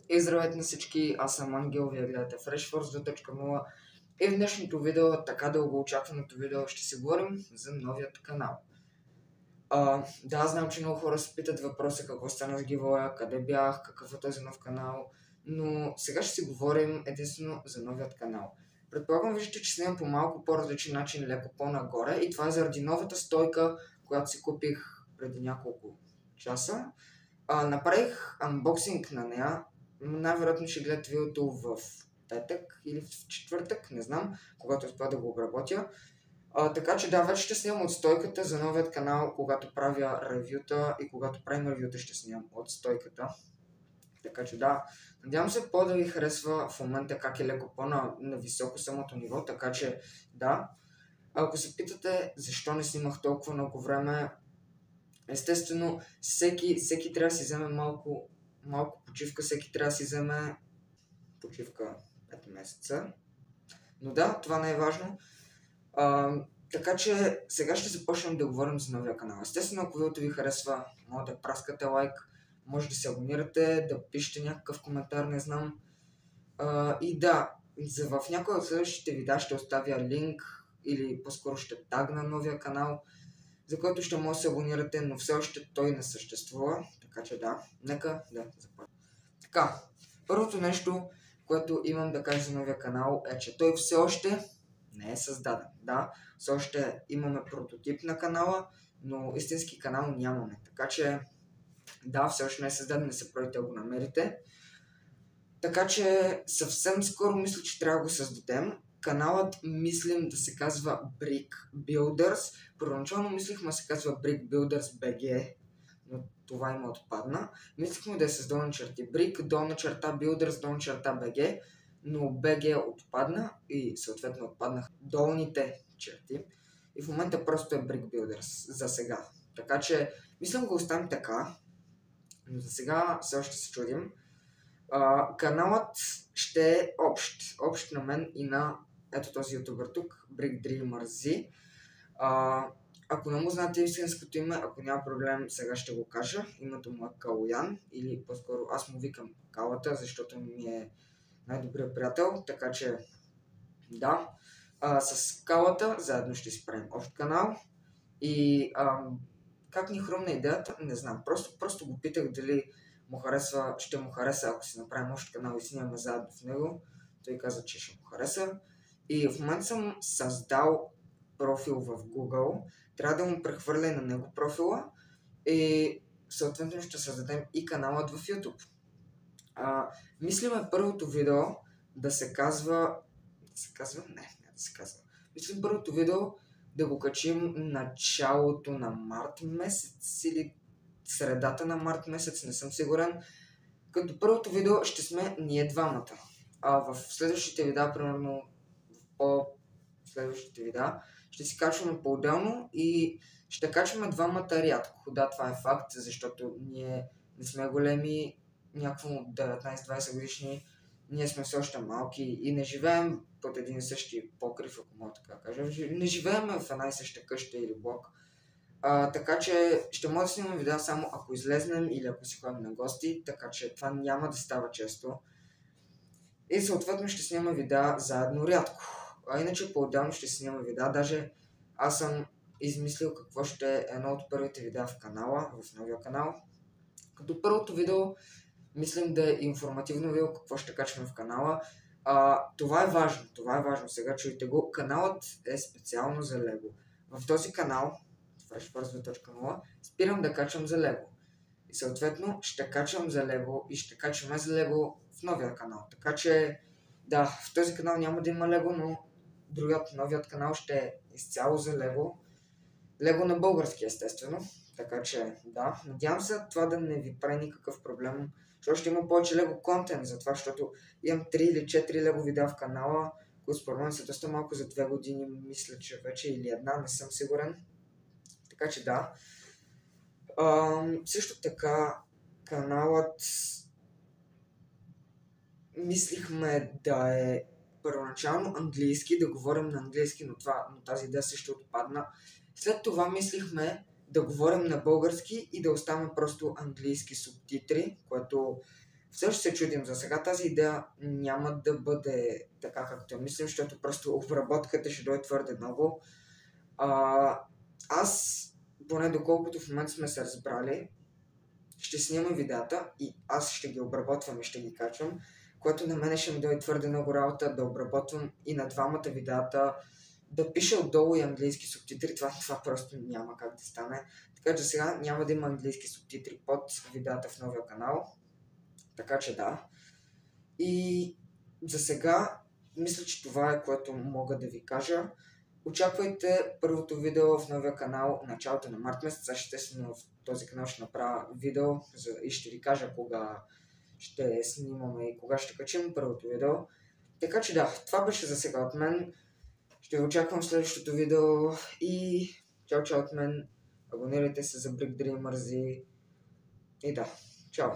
И здравейте на всички, аз съм Ангел, вие гледате FreshForce 2.0 и в днешното видео, така дълго очакваното видео, ще си говорим за новият канал. Да, знам, че много хора се питат въпроса какво стана с гивоя, къде бях, какъв е този нов канал, но сега ще си говорим единствено за новият канал. Предполагам, виждате, че снимам по малко по-различен начин, леко по-нагоре, и това е заради новата стойка, която си купих преди няколко часа. Направих анбоксинг на нея. Най-вероятно ще гледате видеото в петък или в четвъртък, не знам, когато успя да го обработя. Така че да, вече ще снимам от стойката за новият канал, когато правя ревюта, и когато правим ревюта ще снимам от стойката. Така че да, надявам се да ви харесва в момента как е леко по-нависоко самото ниво, така че да. Ако се питате защо не снимах толкова много време, естествено всеки трябва да си вземе малко почивка, всеки трябва да си вземе почивка 5 месеца. Но да, това не е важно. Така че сега ще започнем да говорим за новия канал. Естествено, ако видеото ви харесва, може да праскате лайк, може да се абонирате, да пишете някакъв коментар, не знам. И да, в някои от следващите видеа ще оставя линк или по-скоро ще тагна новия канал, за който ще може да се абонирате, но все още той не съществува. Така че да, нека да започнем. Така, първото нещо, което имам да кажа за новия канал е, че той все още не е създаден. Да, все още имаме прототип на канала, но истински канал нямаме. Така че да, все още не е създаден, не се правите да го намерите. Така че съвсем скоро мисля, че трябва да го създадем. Каналът мислим да се казва Brick Builders. Първоначално мислихме да се казва Brick Builders BG, но това има отпадна. Мислихме да е с долна черти Brick, долна черта Builders, долна черта BG, но BG отпадна и съответно отпаднаха долните черти. И в момента просто е Brick Builders за сега. Така че мислям да го оставим така, но за сега все още се чудим. Каналът ще е общ на мен и на ето този ютубър тук, Brick Dreamer Z. Ако не му знаете истинското име, ако няма проблем, сега ще го кажа. Името му е Калоян, или по-скоро аз му викам Калата, защото ми е най-добрият приятел, така че да. С Калата заедно ще си правим общ канал и как ни хрумна идеята, не знам, просто го питах дали му харесва, ще му хареса, ако си направим общ канал и снимаме заедно в него. Той каза, че ще му хареса. И в момента съм създал профил в Google. Трябва да му прехвърля на него профила и съответно ще създадем и каналът в YouTube. Мислиме първото видео да се казва... Мислим първото видео да го качим началото на март месец или средата на март месец, не съм сигурен. Като първото видео ще сме ние двамата. В следващите видеа, примерно следващите видеа, ще си качваме по-отделно и ще качваме двамата рядко. Да, това е факт, защото ние не сме големи, някакво 19-20 годишни, ние сме все още малки и не живеем под един и същи покрив, ако мога така кажа. Не живеем в една и съща къща или блок. Така че ще може да снимам видеа само ако излезнем или ако си ходим на гости, така че това няма да става често. И съответно ще снимам видеа заедно рядко. Иначе по-отделно ще снимам видеа. Даже аз съм измислил какво ще е едно от първите видеа в канала, в новия канал. Като първото видео мислим да е информативно видео, какво ще качваме в канала. Това е важно, сега чуйте го. Каналът е специално за Лего. В този канал, FreshForce 2.0, спирам да качвам за Лего. И съответно ще качвам за Лего и ще качваме за Лего в новия канал. Така че да, в този канал няма да има Лего, но новият канал ще е изцяло за Лего. Лего на български, естествено. Така че да, надявам се това да не ви прави никакъв проблем. Защото ще има повече Лего контент за това, защото имам 3 или 4 Лего видеа в канала, които според мен са доста малко за 2 години, мисля, че вече или една, не съм сигурен. Така че да. Също така каналът мислихме да е първоначално английски, да говорим на английски, но тази идея също отпадна. След това мислихме да говорим на български и да оставим просто английски субтитри, което също се чудим. За сега тази идея няма да бъде така, както я мислим, защото просто обработката ще дойде твърде много. Аз, поне доколкото в момента сме се разбрали, ще снимам видеята и аз ще ги обработвам и ще ги качвам, което на мене ще ми дойде твърде много работа да обработвам и на двамата видеята, да пиша отдолу и английски субтитри. Това просто няма как да стане. Така че сега няма да има английски субтитри под видеята в новия канал. Така че да. И за сега мисля, че това е, което мога да ви кажа. Очаквайте първото видео в новия канал началото на март месец. Аз естествено в този канал ще направя видео и ще ви кажа кога ще снимаме и кога ще качим първото видео. Така че да, това беше за сега от мен. Ще ви очаквам в следващото видео и чао от мен. Абонирайте се за Brick Dreamers и да, чао!